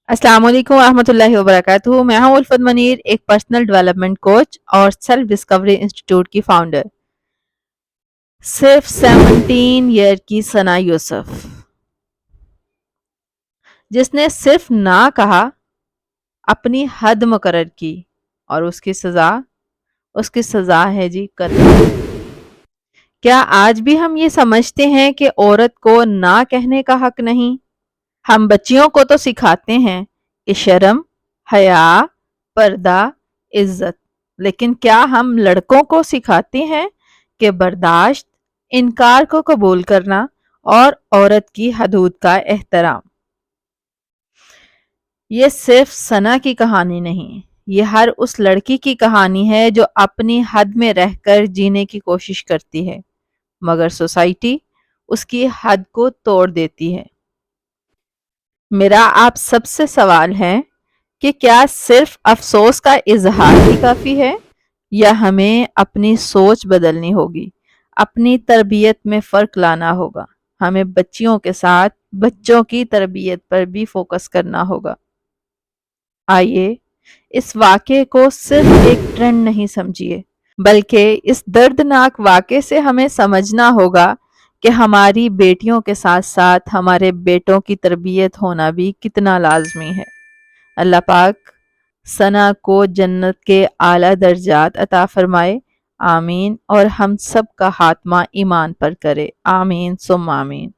अस्सलाम वालेकुम रहमतुल्लाहि व बरकातुहू। मैं हूं उल्फत मनीर, एक पर्सनल डेवलपमेंट कोच और सेल्फ डिस्कवरी इंस्टीट्यूट की फाउंडर। सिर्फ 17 ईयर की सना यूसुफ, जिसने सिर्फ ना कहा, अपनी हद मुकर्रर की और उसकी सजा है जी कत्ल। क्या आज भी हम ये समझते हैं कि औरत को ना कहने का हक नहीं? हम बच्चियों को तो सिखाते हैं कि शर्म, हया, पर्दा, इज्जत, लेकिन क्या हम लड़कों को सिखाते हैं कि बर्दाश्त, इनकार को कबूल करना और औरत की हदूद का एहतराम? ये सिर्फ सना की कहानी नहीं, ये हर उस लड़की की कहानी है जो अपनी हद में रहकर जीने की कोशिश करती है, मगर सोसाइटी उसकी हद को तोड़ देती है। मेरा आप सबसे सवाल है कि क्या सिर्फ अफसोस का इजहार ही काफ़ी है, या हमें अपनी सोच बदलनी होगी, अपनी तरबियत में फ़र्क लाना होगा, हमें बच्चियों के साथ बच्चों की तरबियत पर भी फोकस करना होगा। आइए इस वाक़े को सिर्फ एक ट्रेंड नहीं समझिए, बल्कि इस दर्दनाक वाक़े से हमें समझना होगा कि हमारी बेटियों के साथ साथ हमारे बेटों की तरबियत होना भी कितना लाजमी है। अल्लाह पाक सना को जन्नत के आला दर्जात अता फरमाए, आमीन, और हम सब का खात्मा ईमान पर करे, आमीन सुम्मा आमीन।